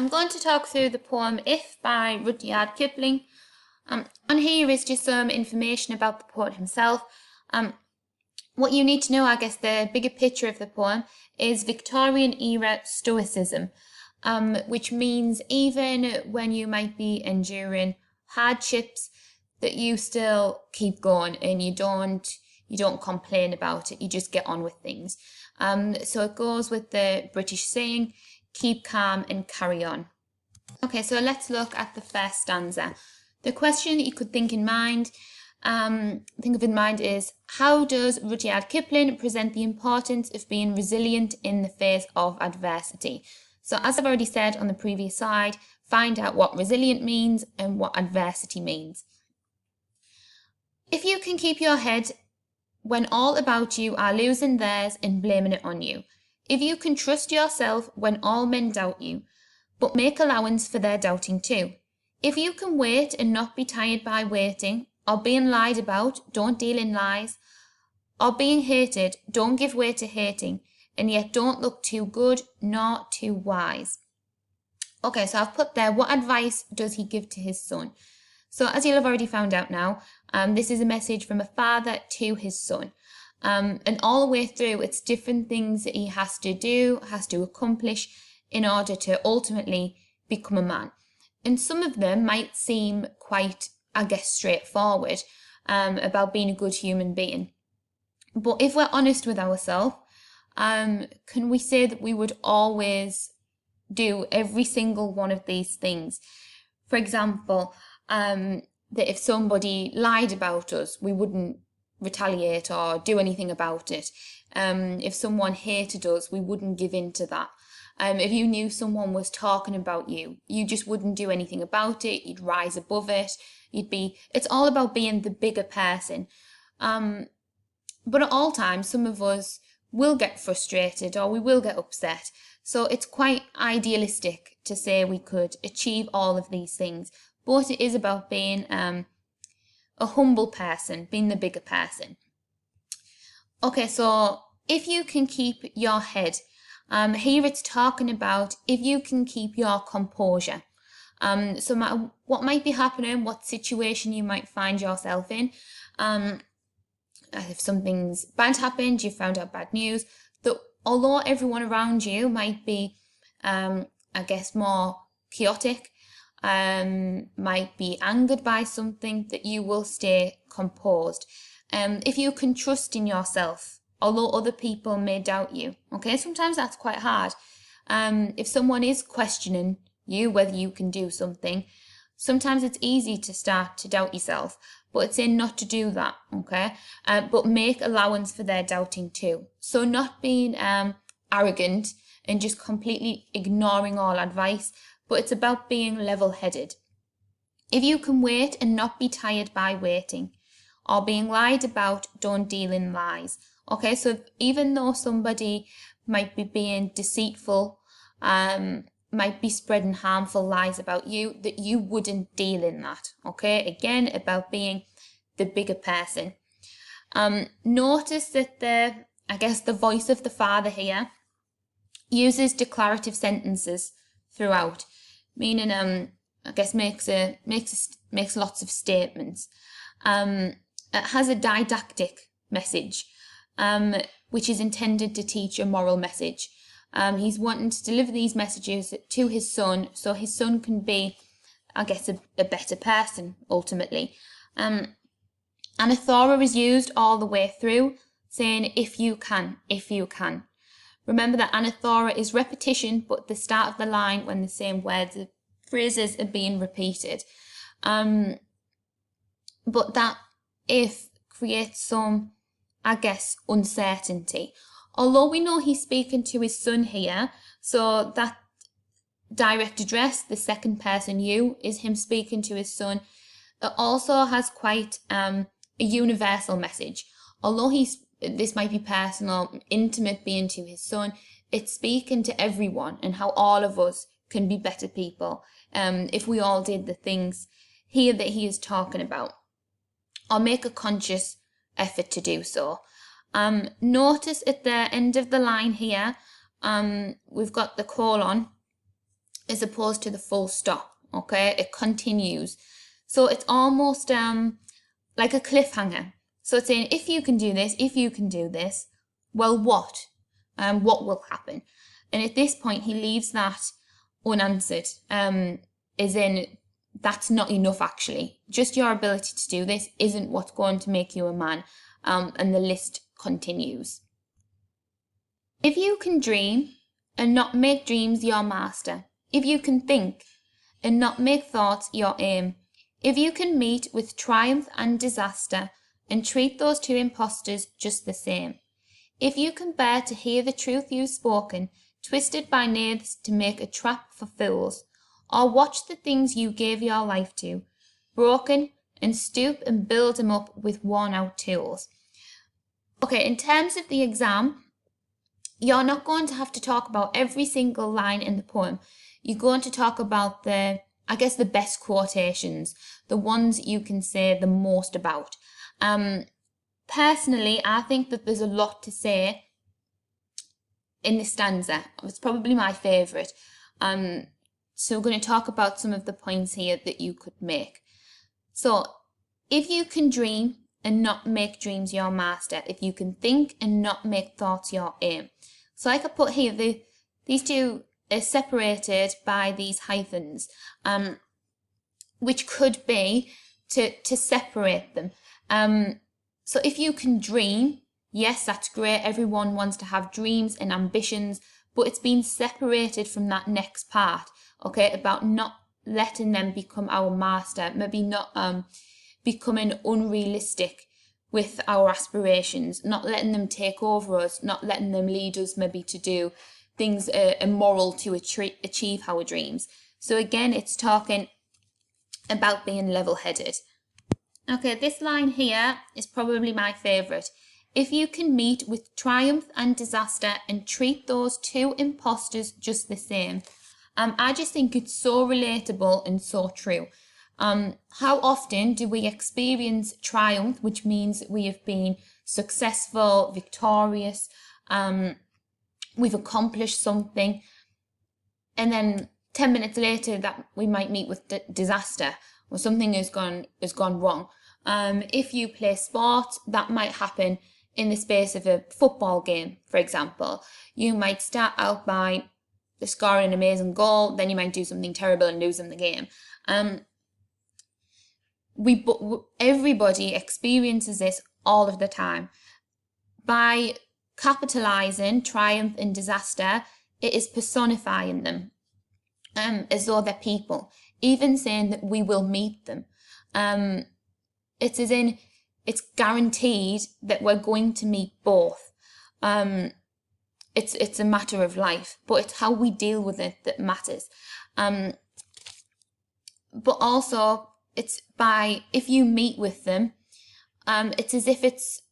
I'm going to talk through the poem If by Rudyard Kipling. On here is just some information about the poet himself. What you need to know, I guess, the bigger picture of the poem is Victorian era Stoicism, which means even when you might be enduring hardships, that you still keep going and you don't complain about it. You just get on with things. So it goes with the British saying, keep calm and carry on. Okay, so let's look at the first stanza. The question that you could think of in mind is, how does Rudyard Kipling present the importance of being resilient in the face of adversity? So as I've already said on the previous slide, find out what resilient means and what adversity means. If you can keep your head when all about you are losing theirs and blaming it on you, if you can trust yourself when all men doubt you, but make allowance for their doubting too, if you can wait and not be tired by waiting, or being lied about, don't deal in lies, or being hated, don't give way to hating, and yet don't look too good nor too wise. Okay, so I've put there, what advice does he give to his son? So as you'll have already found out now, this is a message from a father to his son. And all the way through, it's different things that he has to do, has to accomplish in order to ultimately become a man. And some of them might seem quite, I guess, straightforward about being a good human being. But if we're honest with ourselves, can we say that we would always do every single one of these things? For example, that if somebody lied about us, we wouldn't retaliate or do anything about it. If someone hated us, we wouldn't give in to that. If you knew someone was talking about you, you just wouldn't do anything about it. You'd rise above it. It's all about being the bigger person. But at all times, some of us will get frustrated or we will get upset. So it's quite idealistic to say we could achieve all of these things. But it is about being a humble person, being the bigger person. Okay, so if you can keep your head, here it's talking about if you can keep your composure. So no matter what might be happening, what situation you might find yourself in, if something's bad happened, you found out bad news, that although everyone around you might be, I guess, more chaotic, might be angered by something, that you will stay composed. If you can trust in yourself, although other people may doubt you, okay, sometimes that's quite hard. If someone is questioning you whether you can do something, sometimes it's easy to start to doubt yourself, but it's saying not to do that, okay, but make allowance for their doubting too. So not being arrogant and just completely ignoring all advice, but it's about being level-headed. If you can wait and not be tired by waiting, or being lied about, don't deal in lies. Okay, so even though somebody might be being deceitful, might be spreading harmful lies about you, that you wouldn't deal in that. Okay, again, about being the bigger person. Notice that the voice of the father here uses declarative sentences throughout, meaning I guess makes lots of statements. It has a didactic message, which is intended to teach a moral message. He's wanting to deliver these messages to his son, so his son can be, I guess, a better person ultimately. Anaphora is used all the way through, saying if you can, if you can. Remember that anaphora is repetition, but the start of the line when the same words, phrases are being repeated. But that if creates some, I guess, uncertainty. Although we know he's speaking to his son here, so that direct address, the second person you, is him speaking to his son. It also has quite a universal message. Although this might be personal, intimate being to his son, it's speaking to everyone and how all of us can be better people if we all did the things here that he is talking about, or make a conscious effort to do so. Notice at the end of the line here, we've got the colon, as opposed to the full stop. Okay, it continues. So it's almost like a cliffhanger. So it's saying, if you can do this, if you can do this, well, what? What will happen? And at this point, he leaves that unanswered, as in, that's not enough, actually. Just your ability to do this isn't what's going to make you a man. And the list continues. If you can dream and not make dreams your master, if you can think and not make thoughts your aim, if you can meet with triumph and disaster and treat those two impostors just the same, if you can bear to hear the truth you've spoken, twisted by knaves to make a trap for fools, or watch the things you gave your life to, broken, and stoop and build them up with worn-out tools. Okay, in terms of the exam, you're not going to have to talk about every single line in the poem. You're going to talk about the best quotations, the ones you can say the most about. Personally, I think that there's a lot to say in this stanza. It's probably my favourite. So we're going to talk about some of the points here that you could make. So, if you can dream and not make dreams your master, if you can think and not make thoughts your aim. So I could put here, these two are separated by these hyphens, which could be to separate them. So if you can dream, yes, that's great. Everyone wants to have dreams and ambitions, but it's been separated from that next part, okay, about not letting them become our master, maybe not becoming unrealistic with our aspirations, not letting them take over us, not letting them lead us maybe to do things immoral to achieve our dreams. So again, it's talking about being level-headed. Okay, this line here is probably my favourite. If you can meet with triumph and disaster and treat those two impostors just the same. I just think it's so relatable and so true. How often do we experience triumph, which means we have been successful, victorious, we've accomplished something, and then 10 minutes later that we might meet with disaster or something has gone wrong. If you play sport, that might happen in the space of a football game, for example. You might start out by scoring an amazing goal, then you might do something terrible and lose in the game. Everybody experiences this all of the time. By capitalizing triumph and disaster, it is personifying them as though they're people, even saying that we will meet them. It's as in it's guaranteed that we're going to meet both. It's a matter of life, but it's how we deal with it that matters. But also, it's if you meet with them, it's as if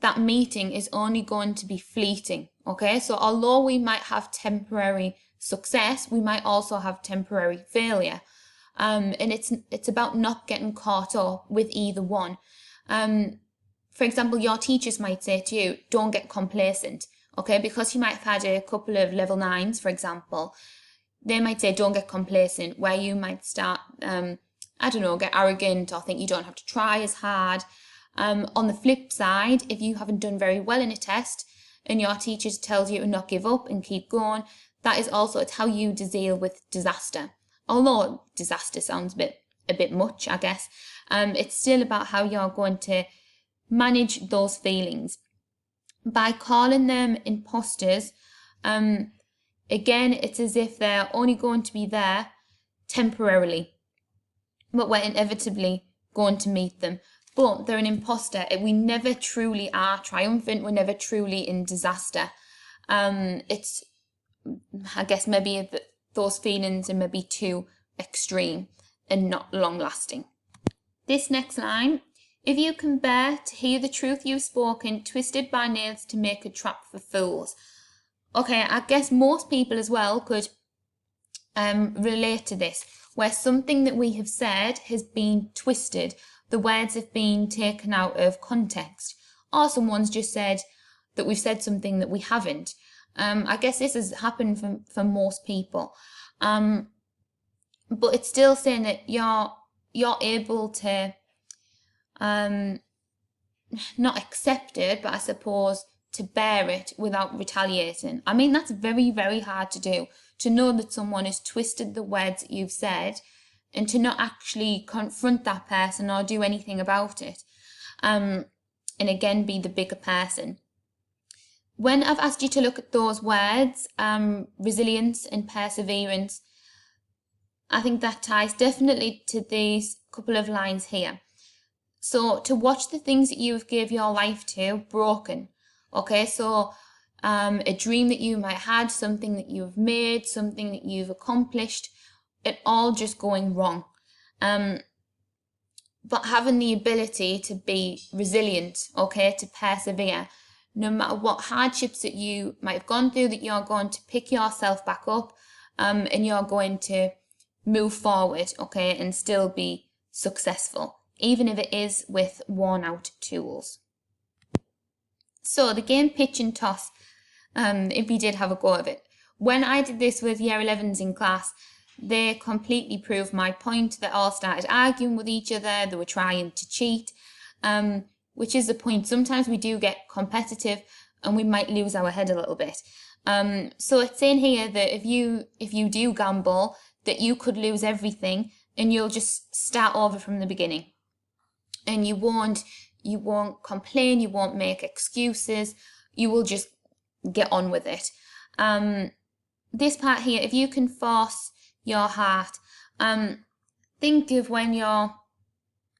that meeting is only going to be fleeting, okay? So although we might have temporary success, we might also have temporary failure. And it's about not getting caught up with either one. For example, your teachers might say to you, don't get complacent, okay? Because you might have had a couple of level 9s, for example. They might say, don't get complacent, where you might start, get arrogant or think you don't have to try as hard. On the flip side, if you haven't done very well in a test and your teacher tells you to not give up and keep going, that is also, it's how you deal with disaster. Although disaster sounds a bit much, I guess. It's still about how you're going to manage those feelings. By calling them imposters, again, it's as if they're only going to be there temporarily, but we're inevitably going to meet them. But they're an imposter. We never truly are triumphant. We're never truly in disaster. It's, I guess, maybe those feelings are maybe too extreme and not long lasting. This next line, if you can bear to hear the truth you've spoken, twisted by nails to make a trap for fools. Okay, I guess most people as well could relate to this, where something that we have said has been twisted. The words have been taken out of context, or someone's just said that we've said something that we haven't. I guess this has happened for most people. but it's still saying that you're able to not accept it, but I suppose to bear it without retaliating. I mean, that's very, very hard to do, to know that someone has twisted the words that you've said and to not actually confront that person or do anything about it. And again, be the bigger person. When I've asked you to look at those words, resilience and perseverance, I think that ties definitely to these couple of lines here. So to watch the things that you have gave your life to broken. Okay, so a dream that you might have had, something that you have made, something that you've accomplished, it all just going wrong. But having the ability to be resilient, okay, to persevere, no matter what hardships that you might have gone through, that you're going to pick yourself back up, and you're going to move forward, okay, and still be successful, even if it is with worn out tools. So the game pitch and toss, if you did have a go of it. When I did this with year 11s in class, they completely proved my point. They all started arguing with each other. They were trying to cheat, which is the point. Sometimes we do get competitive and we might lose our head a little bit. So it's saying here that if you do gamble, that you could lose everything and you'll just start over from the beginning. And you won't complain, you won't make excuses, you will just get on with it. This part here, if you can force your heart, think of when you're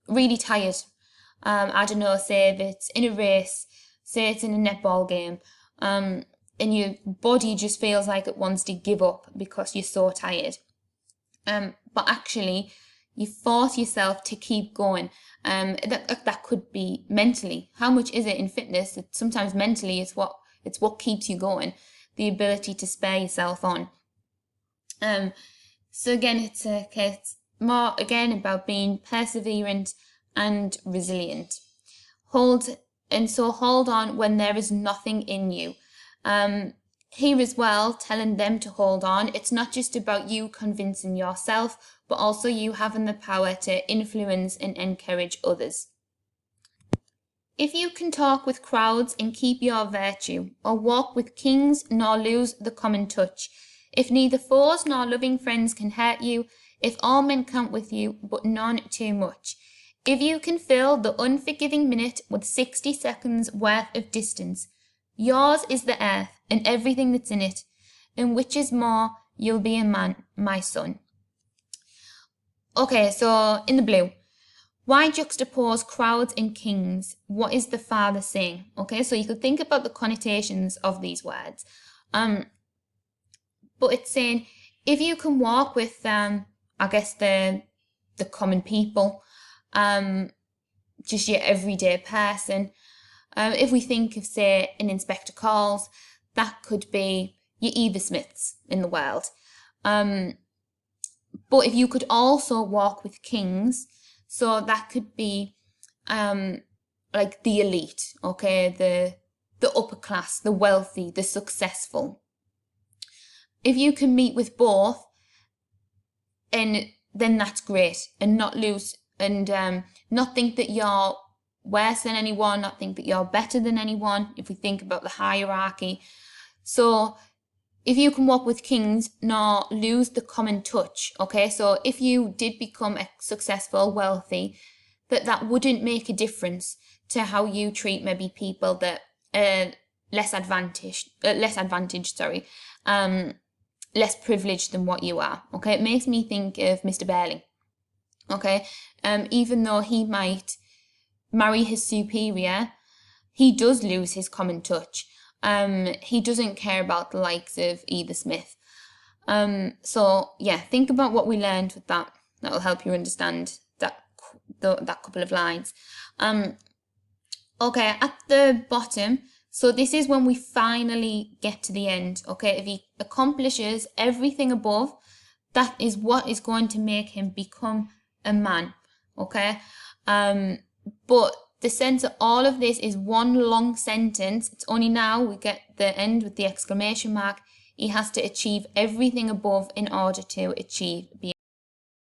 really tired. I don't know, say if it's in a race, say it's in a netball game, and your body just feels like it wants to give up because you're so tired. But actually, you force yourself to keep going. That could be mentally. How much is it in fitness? Sometimes mentally it's what keeps you going. The ability to spare yourself on. So again, it's more again about being perseverant and resilient. Hold on when there is nothing in you. Here as well, telling them to hold on. It's not just about you convincing yourself, but also you having the power to influence and encourage others. If you can talk with crowds and keep your virtue, or walk with kings nor lose the common touch, if neither foes nor loving friends can hurt you, if all men count with you, but none too much, if you can fill the unforgiving minute with 60 seconds worth of distance, yours is the earth and everything that's in it, and which is more, you'll be a man, my son. Okay, so in the blue, why juxtapose crowds and kings? What is the father saying? Okay, so you could think about the connotations of these words. But it's saying, if you can walk with, I guess, the common people, just your everyday person, if we think of, say, an Inspector Calls, that could be your Eva Smiths in the world. But if you could also walk with kings, so that could be like the elite, okay, the upper class, the wealthy, the successful. If you can meet with both, and then that's great, and not lose, and not think that you're worse than anyone, not think that you're better than anyone, if we think about the hierarchy. So if you can walk with kings, nor lose the common touch, okay? So if you did become successful, wealthy, that wouldn't make a difference to how you treat maybe people that are less privileged than what you are, okay? It makes me think of Mr. Burling, okay? Even though he might marry his superior, he does lose his common touch. He doesn't care about the likes of Eva Smith. So yeah, think about what we learned with that. That will help you understand that couple of lines. Okay, at the bottom, so this is when we finally get to the end. Okay, if he accomplishes everything above, that is what is going to make him become a man. Okay, but the sense of all of this is one long sentence. It's only now we get the end with the exclamation mark. He has to achieve everything above in order to achieve beyond.